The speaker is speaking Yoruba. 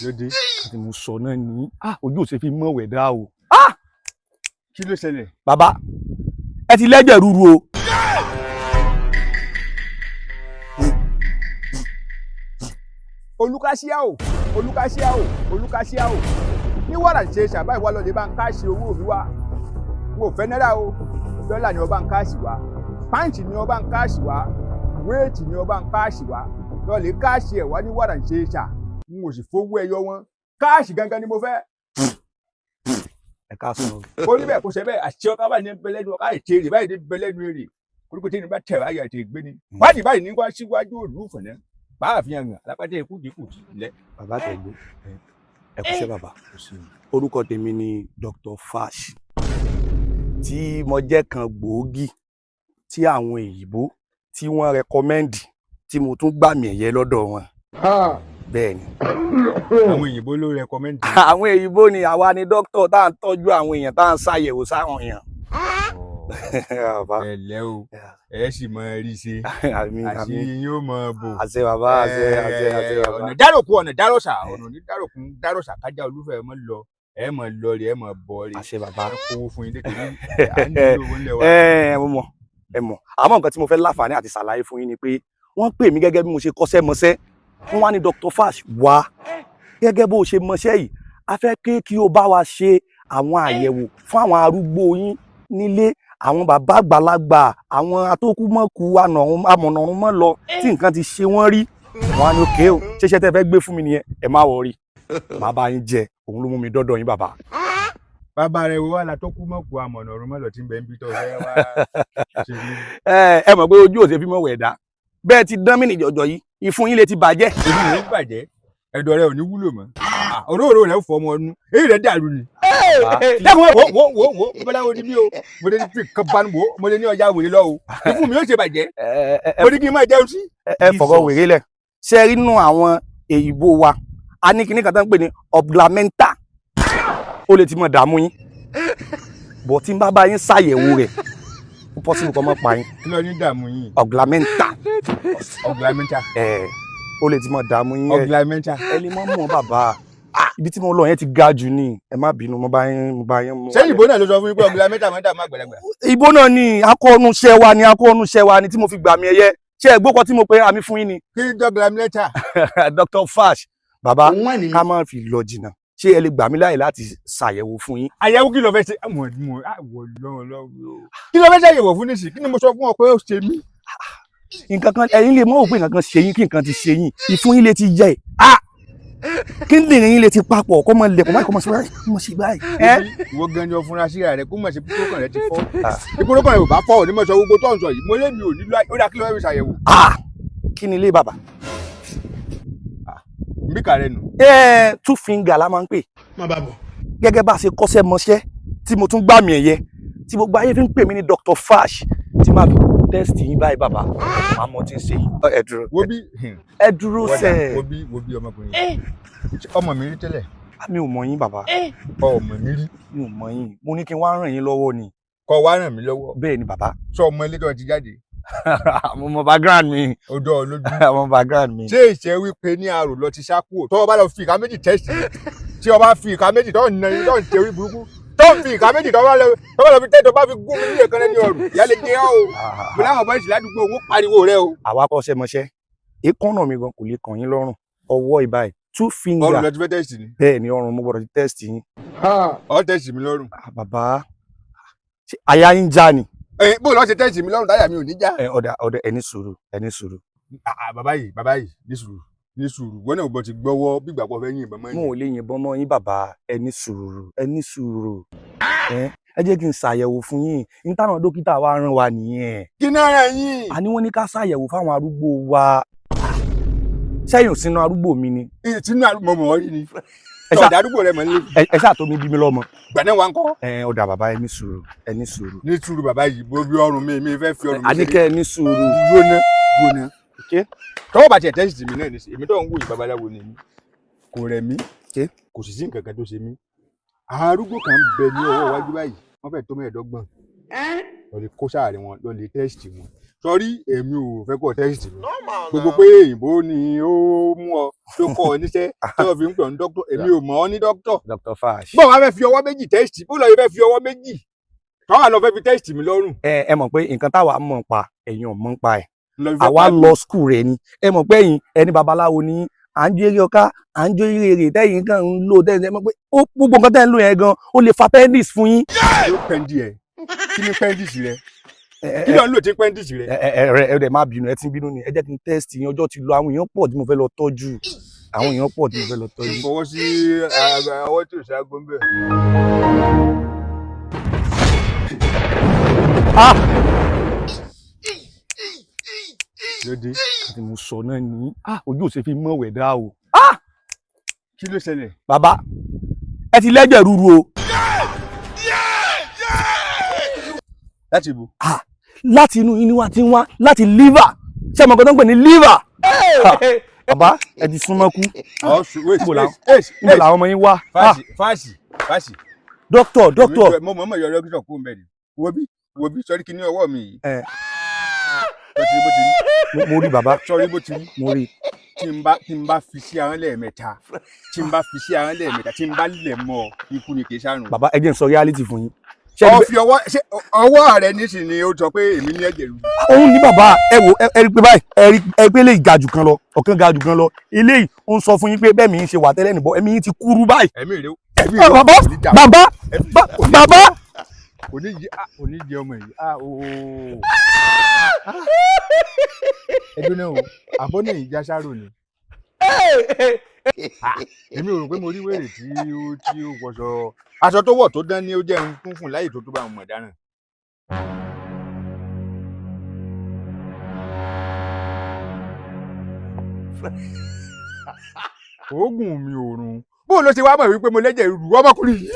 lóde tí mo sọ náà ní ojú ò ṣe fi mọ̀ wẹ̀dá o. kí ló ṣẹlẹ̀. bàbá ẹ ti lẹ́jẹ̀ rúru o. olùkàṣíà o olùkàṣíà o olùkàṣíà o ní wàrà ṣe ṣàbá ìwà lọ́lẹ̀ bá ń káàṣì owó mi wá mo fẹ́ náírà o dọ́là ni ọba ń káàṣì wá pàǹtì ni ọba ń káàṣì wá wéètì ni ọba ń káàṣì wá lọ́lẹ̀ káàṣì ẹ̀ wá ní wàrà ṣe ṣà n ò sì fowó ẹyọ wọn káàṣì gangan ni mo fẹ́. ẹ ká sọ. ó ní bẹ́ẹ̀ kó ṣe bẹ́ẹ̀ àṣẹ ọkọ báyìí ní bẹlẹ́nu ọkọ àìtí èrè báyìí ní bẹlẹ́nu èrè kórókó tí ní bá tẹ̀ wáyà àti ìgbé ni wádìí báyìí ní wá síwájú òlù fẹ̀nẹ́ báà fi hàn alápàtà ikú dínkù lẹ. bàbá tẹ̀gbọ́ ẹ kú ṣẹ́ bàbá orúkọ tèmi ni Dr. Fash tí mo jẹ́ kan gbòógì tí àwọn òyìnbó tí wọ́n rẹkọmẹ́ndì tí mo tún gbàmì ẹ̀yẹ lọ́dọ̀ wọn. bẹ́ẹ̀ ni. àwọn òyìnbó ló rẹkọmẹ́ndì. àwọn òyìnbó ni àwa ni dókítà tá à ń tọ́jú àwọn èèyàn tá à ń ṣàyẹ̀wò sáwọn èèyàn. ẹ lẹ́ o ẹ sì mọ rí ṣe àṣì yóò mọ bò. àṣẹ bàbá àṣẹ bàbá. ọ̀nà dáròkú ọ̀nà dáròṣà ọ̀nà ní dáròṣà kájà olúfẹ́ mọ lọ ẹ mọ lọ rí ẹ mọ bọ rí. àṣẹ bàbá. kówó fún yín kékeré à ń nílò owó ńlẹ̀ wa. ẹ mọ̀ àmọ́ nǹkan tí mo fẹ́ láǹfààní àti ṣàlàyé fún yín ni pé wọ́n pè mí gẹ́gẹ́ bí mo ṣe kọ́ṣẹ́ mọṣẹ́ wọ́n wá ní Dr. Fash wá gẹ́gẹ́ bó ṣe mọṣẹ́ yìí a fẹ́ kí o bá wa ṣe àwọn àyẹ̀wò fún àwọn arúgbó yín nílé àwọn bàbá àgbàlagbà àwọn atókùmọ̀kù amọ̀nàrún mọ́ lọ tí nǹkan ti ṣe wọ́n rí wọn á ní òkè o ṣẹṣẹ tẹ́ fẹ́ gbé fún mi nìyẹn ẹ má wọrí màá bá yín jẹ òun ló mú mi dọ́dọ̀ yín bàbá. bàbá rẹ wo wà látókùmọ̀kù amọ̀nàrún mọ́ lọ tí ń bẹ ń bí tọ́ fẹ́ wá ṣe ní. ẹ mọ̀ pé ojú òṣèfí mọ̀ wẹ̀dá bẹ́ẹ̀ ti dán mí nìjọ̀jọ̀ yìí ìfun yín lè ti bàjẹ́. ìfun yín bàjẹ́ ẹ̀dọ̀ rẹ ò ní wúlò mọ́ òróró rẹ fọ ọmọ ọdún èyí rẹ dàrú ni. wo bọ́lá wo ni mí o mo lè ní fi kan bá ní wo mo lè ní ọjà wèrè lọ o ìfun mi yóò ṣe bàjẹ́ mo ní kí n máa jẹun sí. ẹ fọwọ́ wèrè lẹ̀ ṣe rí nínú àwọn èyìnbó wa a ní kíní kan tó ń pè ní ọ̀gblámẹ́ntà ó lè ti mọ̀ dààmú yín bọ̀ tí n bá yín ṣàyẹ̀wò rẹ̀ ó pọ́sibú kọ́ mọ́ pa yín. kí ló ní dààmú yín. ọ̀gblámẹ́ntà. ọ̀gblámẹ́ntà. ó lè ti mọ̀ dààmú yín. ọ̀gblámẹ́ntà. ẹ lè mọ̀ mọ̀ bàbá ibi tí mo lọ yẹn ti ga jù ni ẹ má bínú mo bá yín mú. ṣé ìbò náà ló sọ fún yín pé ọ̀gblámẹ́ntà máa ń dààmú àgbàlagbà. ìbò náà ni akọ́nùṣẹ́ wa ni tí mo fi gbà mí ẹyẹ ṣé ẹ gbókọ tí mo pe àmì fún yín ni. kí ọ̀gblámẹ́ntà. Dr. Fash bàbá ká má fi lọ jìnnà ṣé ẹ lè gbà mí láàyè láti ṣàyẹ̀wò fún yín. àyẹ̀wò kí ló fẹ́ ṣe kí ló fẹ́ ṣàyẹ̀wò fún nísìnyí kí ni mo sọ fún ọ pé ó ṣe mí. nǹkan kan ẹ̀yin lè mọ̀ òpin nǹkan kan ṣe yín kí nǹkan ti ṣe yín ìfun yín lè ti yẹ kí n lè yín lè ti papọ̀ kó mọ lẹ̀kọ̀ báyìí kó mọ sí báyìí kó mọ sí báyìí. ìwọ gan ni ọfúnra síra rẹ kó mọ sí kókàn rẹ ti fọ́ ìkókàn rẹ ò bá fọ́ ò ní mọ sọ gbogbo tó ń sọ yìí mo lé mi ò nílò ó dà kí ló fẹ́ fi ṣàyẹ̀wò. kí ni ilé bàbá. mbíkà rẹ nù. two finger la máa ń pè. má bàa bọ̀. gẹ́gẹ́ bá a ṣe kọ́ṣẹ́ mọṣẹ́ tí mo tún gbàmì ẹ̀yẹ tí gbogbo ayé fi ń pè mí ní Dr. Fash tí máa fi tẹ́sítì yín báyìí bàbá àmọ́ tí ń ṣe yìí. ẹ dúró ẹ dúró sẹ. wo bí ọmọkùnrin ọmọ mi rí tẹ́lẹ̀. mi ò mọ yín bàbá. ọmọ mi rí. mi ò mọ yín mo ní kí n wá ràn yín lọ́wọ́ ni. kó wá ràn mí lọ́wọ́. bẹ́ẹ̀ ni bàbá. sọ ọmọ ilé tó ti jáde. mo mọ background mi. ó dọ̀ ọ́ lójú. mo background mi. ṣé ìṣe wípé ní àrò lọ ti ṣá kúrò tó o bá lọ fi ìka méjì tẹ́sítì tí o bá fi ìka méjì tó ń tẹ orí burúkú tó ń fi ìka méjì tó bá lọ fi tẹ́ tó bá fi gún mi ní èkánná ní ọrùn ìyá lè jẹ́ ọ́ o mo láwọn bọ́ ìsìlá àdúgbò òun pariwo rẹ o. àwa kọ́ṣẹ́ mọṣẹ́ èékánná mi gan kò lè kàn yín lọ́rùn ọwọ́ ìbáyìí two finger. ọrùn lọ ti fẹ́ tẹ́sítì ni. bẹ́ẹ̀ ni ọrùn mo gbọ́dọ̀ ti tẹ́sítì yín. ọ tẹ́sítì mi lọ́rùn. bàbá àyà yín já ni. bó lọ ṣe tẹ́sítì mi lọ́rùn táyà mi ò ní já. ọ̀dà ẹni sùúrù. bàbá yìí ní sùúrù wọn náà bọ ti gbọ́wọ́ bí ìgbàgbọ́ fẹ́ yìnbọn mọ́ yín. mo ò lè yìnbọn mọ́ yín bàbá ẹni sùúrù ẹ jẹ́ kí n ṣàyẹ̀wò fún yín ní táwọn dókítà wa rán wa nìyẹn. kí náà rẹ̀ yín. àní wọ́n ní ká ṣàyẹ̀wò fáwọn arúgbó wa sẹ́yìn sínú arúgbò mi ni. sínú arúgbó mọ̀ ọ́ rí ni ọ̀dà arúgbó rẹ̀ mọ̀ nílé. ẹ ṣáà tó mi bí mi lọ́mọ. gbàdá wa ń kọ́. ọ̀dà bàbá ẹni sùúrù. ní sùúrù bàbá yìí bó bí ọrùn mi fẹ́ fi ọrùn mi. àníkẹ́ ẹni sùúrù. gbóná. tọ́wọ́ bá tiẹ̀ tẹ́sítì mi náà ní sí èmi tó ń wò yìí babaláwo ni mí kò rẹ̀ mí kò sì sí nǹkan kan tó ṣe mí. arúgbó kan ń bẹ ní ọwọ́ iwájú báyìí wọ́n fẹ́ tó mẹ́ẹ̀ẹ́dọ́gbọ̀n lọ lè kó sáàrin wọn lọ lè tẹ́sítì wọn Sọrí èmi ò fẹ́ kọ́ tẹ́sítì mi. Gbogbo pé òyìnbó ni ó mú ọ tó kọ́ ọ níṣẹ́ tó fi ń pè ọ́ ní dókítọ̀. Èmi ò mọ̀ ọ́ ní dókítọ̀. Dr. Fash. Bọ́ọ̀ wá fẹ́ fi ọwọ́ méjì tẹ́sítì. Bó lọ yẹ fẹ́ fi ọwọ́ méjì. Káwá lọ fẹ́ fi tẹ́sítì mi lọ́rùn. Ẹ mọ̀ pé nǹkan táwa mọ̀ pa ẹ̀yin ò mọ̀ pa ẹ̀. Àwa lọ skul rẹ̀ ni. Ẹ mọ̀ pé ẹni babaláwo ni à ń jó eré ọká à ń jó eré èrè tẹ́yìn kan ń lò tẹ́yìn ẹ mọ̀ pé gbogbo nǹkan tẹ́yìn ń lò yẹn gan ó lè fa appendix fún yín. Ló pẹ́ndì ẹ̀ kí ni pẹ́ndìsì rẹ kí ló ń lò tí pẹ́ndìsì rẹ. Ẹ má bínú ẹ ti ń bínú ni ẹ jẹ́ kí n test yín ọjọ́ ti lọ àwọn èèyàn pọ̀ tí mo fẹ́ lọ tọ́jú àwọn èèyàn pọ̀ tí mo fẹ́ lọ tọ́jú. Fọwọ́ sí ọwọ́ tí ò ṣe aago ń bẹ̀. Lóde àti mo sọ náà ní ojú ò ṣe fi mọ̀ wẹ̀dá o. Kí ló ṣẹlẹ̀. Bàbá ẹ ti lẹ́jẹ̀ rúru o. Láti ibo. Láti inú yín ni wá ti ń wá láti liver ṣé ọmọ kan tó ń pè ní liver. Bàbá ẹ ti súnmọ́ kú. Níbo làwọn ọmọ yín wá. Fáàsì. Dókítọ̀. Mo mọ̀ yọ dókítọ̀ kú mbẹ́ ni. Wo bí sọrí kí ní ọwọ́ mi yìí. Mo rí bàbá. Sọrí bó ti rí. Mo rí. Tí n bá fi sí ahọ́n lẹ́ẹ̀mẹ́ta tí n bá lẹ̀ mọ́ ikú ni kì í ṣàrùn. Bàbá ẹ jẹ́ n sọ reality fún yín. Ọ fi ọwọ́ rẹ nísìnyí ó sọ pé èmi ní ẹ̀jẹ̀ rú. Òun ní bàbá ẹ wò ẹ rí pé báyìí ẹ pé eléyìí ga jù kan lọ ọ̀kan ga jù kan lọ eléyìí ó ń sọ fún yín pé bẹ́ẹ̀ mi ń ṣe wà tẹ́lẹ̀ nìbọn ẹ̀mí yín ti kúrú báyìí. Bàbá. Kò ní jẹ ọmọ yìí. Ẹdún náà o àbọ̀ náà ìjà ṣàrò ni. Èmi ò rò pé mo rí wèrè tí ó wọṣọ aṣọ tó wọ̀ tó dán ní ó jẹ́ ń kún fún láyè tó bá wọn mọ̀ dáràn. Oògùn mi ò rùn bóun ló ṣe wá mọ̀ wípé mo lẹ́jẹ̀ rú ọmọkùnrin yìí.